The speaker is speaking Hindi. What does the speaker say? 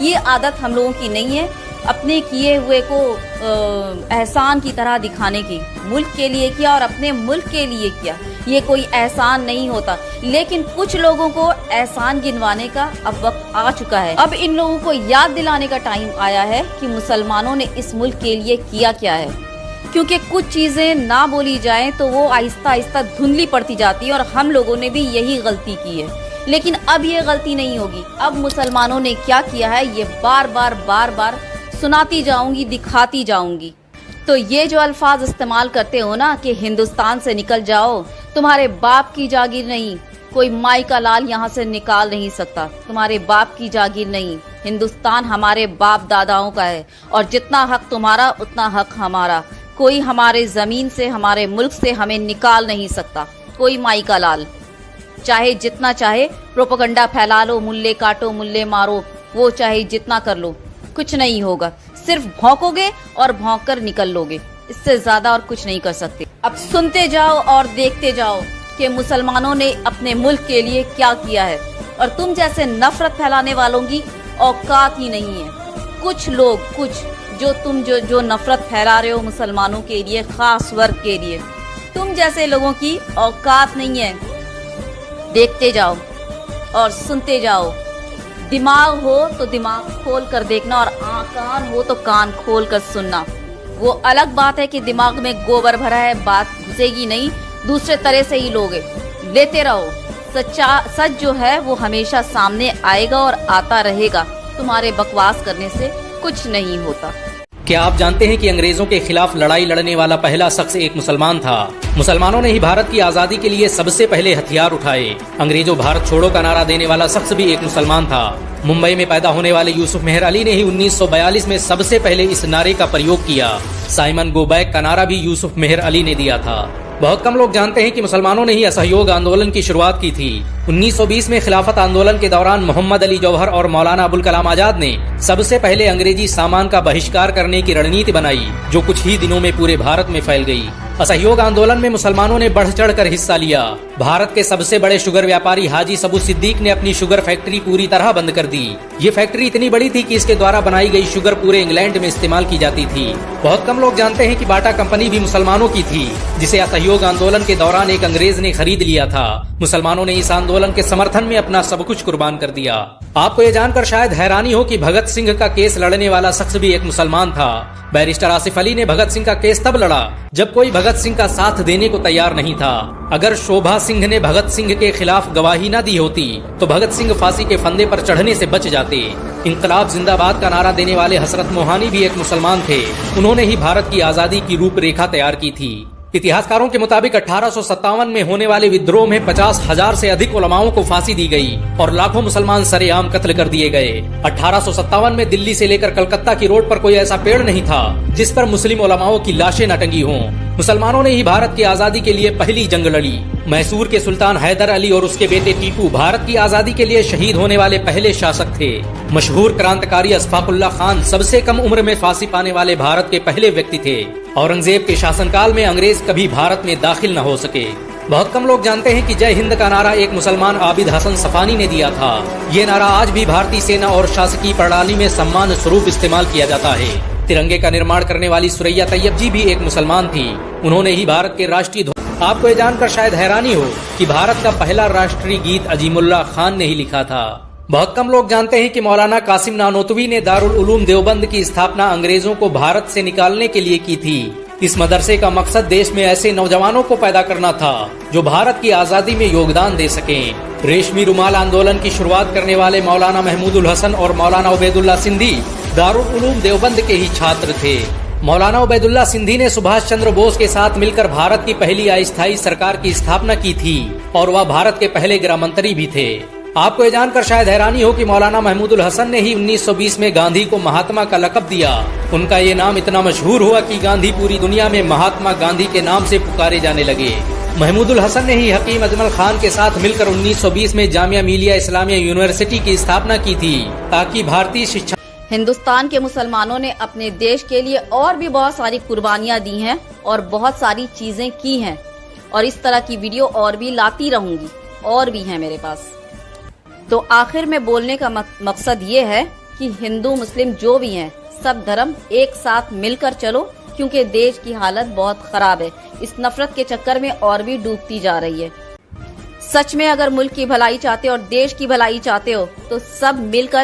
ये आदत हम लोगों की नहीं है अपने किए हुए को एहसान की तरह दिखाने की। मुल्क के लिए किया और अपने मुल्क के लिए किया, ये कोई एहसान नहीं होता। लेकिन कुछ लोगों को एहसान गिनवाने का अब वक्त आ चुका है। अब इन लोगों को याद दिलाने का टाइम आया है कि मुसलमानों ने इस मुल्क के लिए किया क्या है। क्योंकि कुछ चीजें ना बोली जाएं तो वो आहिस्ता आहिस्ता धुंधली पड़ती जाती है और हम लोगों ने भी यही गलती की है। लेकिन अब ये गलती नहीं होगी। अब मुसलमानों ने क्या किया है ये बार बार सुनाती जाऊंगी, दिखाती जाऊंगी। तो ये जो अल्फाज इस्तेमाल करते हो ना कि हिंदुस्तान से निकल जाओ, तुम्हारे बाप की जागीर नहीं, कोई माई का लाल यहाँ से निकाल नहीं सकता, तुम्हारे बाप की जागीर नहीं। हिंदुस्तान हमारे बाप दादाओं का है और जितना हक तुम्हारा उतना हक हमारा। कोई हमारे जमीन से, हमारे मुल्क से हमें निकाल नहीं सकता, कोई माई का लाल। चाहे जितना चाहे प्रोपेगेंडा फैला लो, मुल्ले काटो मुल्ले मारो, वो चाहे जितना कर लो, कुछ नहीं होगा। सिर्फ भौंकोगे और भौंक कर निकल लोगे, इससे ज्यादा और कुछ नहीं कर सकते। अब सुनते जाओ और देखते जाओ कि मुसलमानों ने अपने मुल्क के लिए क्या किया है। और तुम जैसे नफरत फैलाने वालों की औकात ही नहीं है। कुछ लोग, कुछ जो नफरत फैला रहे हो मुसलमानों के लिए, खास वर्ग के लिए, तुम जैसे लोगों की औकात नहीं है। देखते जाओ और सुनते जाओ। दिमाग हो तो दिमाग खोल कर देखना और कान हो तो कान खोल कर सुनना। वो अलग बात है कि दिमाग में गोबर भरा है, बात घुसेगी नहीं, दूसरे तरह से ही लोगे। लेते रहो, सच जो है वो हमेशा सामने आएगा और आता रहेगा। तुम्हारे बकवास करने से कुछ नहीं होता। क्या आप जानते हैं कि अंग्रेजों के खिलाफ लड़ाई लड़ने वाला पहला शख्स एक मुसलमान था? मुसलमानों ने ही भारत की आजादी के लिए सबसे पहले हथियार उठाए। अंग्रेजों भारत छोड़ो का नारा देने वाला शख्स भी एक मुसलमान था। मुंबई में पैदा होने वाले यूसुफ मेहर अली ने ही 1942 में सबसे पहले इस नारे का प्रयोग किया। साइमन गो बैक का नारा भी यूसुफ मेहर अली ने दिया था। बहुत कम लोग जानते हैं कि मुसलमानों ने ही असहयोग आंदोलन की शुरुआत की थी। 1920 में खिलाफत आंदोलन के दौरान मोहम्मद अली जौहर और मौलाना अबुल कलाम आजाद ने सबसे पहले अंग्रेजी सामान का बहिष्कार करने की रणनीति बनाई, जो कुछ ही दिनों में पूरे भारत में फैल गई। असहयोग आंदोलन में मुसलमानों ने बढ़ चढ़ कर हिस्सा लिया। भारत के सबसे बड़े शुगर व्यापारी हाजी सबू सिद्दीक ने अपनी शुगर फैक्ट्री पूरी तरह बंद कर दी। ये फैक्ट्री इतनी बड़ी थी कि इसके द्वारा बनाई गई शुगर पूरे इंग्लैंड में इस्तेमाल की जाती थी। बहुत कम लोग जानते हैं कि बाटा कंपनी भी मुसलमानों की थी, जिसे असहयोग आंदोलन के दौरान एक अंग्रेज ने खरीद लिया था। मुसलमानों ने इस आंदोलन के समर्थन में अपना सब कुछ कुर्बान कर दिया। आपको ये जानकर शायद हैरानी हो कि भगत सिंह का केस लड़ने वाला शख्स भी एक मुसलमान था। बैरिस्टर आसिफ अली ने भगत सिंह का केस तब लड़ा जब कोई भगत सिंह का साथ देने को तैयार नहीं था। अगर शोभा सिंह ने भगत सिंह के खिलाफ गवाही न दी होती तो भगत सिंह फांसी के फंदे पर चढ़ने से बच जाते। इंकलाब जिंदाबाद का नारा देने वाले हसरत मोहानी भी एक मुसलमान थे। उन्होंने ही भारत की आजादी की रूपरेखा तैयार की थी। इतिहासकारों के मुताबिक 1857 में होने वाले विद्रोह में 50,000 से अधिक उलमाओं को फांसी दी गई और लाखों मुसलमान सरेआम कत्ल कर दिए गए। 1857 में दिल्ली से लेकर कलकत्ता की रोड पर कोई ऐसा पेड़ नहीं था जिस पर मुस्लिम उलमाओं की लाशें न टंगी हों। मुसलमानों ने ही भारत की आजादी के लिए पहली जंग लड़ी। मैसूर के सुल्तान हैदर अली और उसके बेटे टीपू भारत की आजादी के लिए शहीद होने वाले पहले शासक थे। मशहूर क्रांतिकारी अशफाकुल्लाह खान सबसे कम उम्र में फांसी पाने वाले भारत के पहले व्यक्ति थे। औरंगजेब के शासनकाल में अंग्रेज कभी भारत में दाखिल न हो सके। बहुत कम लोग जानते हैं कि जय हिंद का नारा एक मुसलमान आबिद हसन सफानी ने दिया था। ये नारा आज भी भारतीय सेना और शासकीय प्रणाली में सम्मान स्वरूप इस्तेमाल किया जाता है। तिरंगे का निर्माण करने वाली सुरैया तैयब जी भी एक मुसलमान थी। उन्होंने ही भारत के राष्ट्रीय ध्वज। आपको ये जानकर शायद हैरानी हो कि भारत का पहला राष्ट्रीय गीत अजीमुल्लाह खान ने ही लिखा था। बहुत कम लोग जानते हैं कि मौलाना कासिम नानोतवी ने दारुल उलूम देवबंद की स्थापना अंग्रेजों को भारत से निकालने के लिए की थी। इस मदरसे का मकसद देश में ऐसे नौजवानों को पैदा करना था जो भारत की आजादी में योगदान दे सकें। रेशमी रुमाल आंदोलन की शुरुआत करने वाले मौलाना महमूदुल हसन और मौलाना उबैदुल्लाह सिंधी दारुल उलूम देवबंद के ही छात्र थे। मौलाना उबैदुल्लाह सिंधी ने सुभाष चंद्र बोस के साथ मिलकर भारत की पहली अस्थायी सरकार की स्थापना की थी और वह भारत के पहले गृह मंत्री भी थे। आपको ये जानकर शायद हैरानी हो कि मौलाना महमूदुल हसन ने ही 1920 में गांधी को महात्मा का लक़ब दिया। उनका ये नाम इतना मशहूर हुआ कि गांधी पूरी दुनिया में महात्मा गांधी के नाम से पुकारे जाने लगे। महमूदुल हसन ने ही हकीम अजमल खान के साथ मिलकर 1920 में जामिया मिलिया इस्लामिया यूनिवर्सिटी की स्थापना की थी ताकि भारतीय शिक्षा। हिंदुस्तान के मुसलमानों ने अपने देश के लिए और भी बहुत सारी कुर्बानियां दी हैं और बहुत सारी चीजें की हैं और इस तरह की वीडियो और भी लाती रहूंगी, और भी हैं मेरे पास। तो आखिर में बोलने का मकसद ये है कि हिंदू मुस्लिम जो भी हैं, सब धर्म एक साथ मिलकर चलो, क्योंकि देश की हालत बहुत खराब है। इस नफरत के चक्कर में और भी डूबती जा रही है। सच में अगर मुल्क की भलाई चाहते हो और देश की भलाई चाहते हो तो सब मिलकर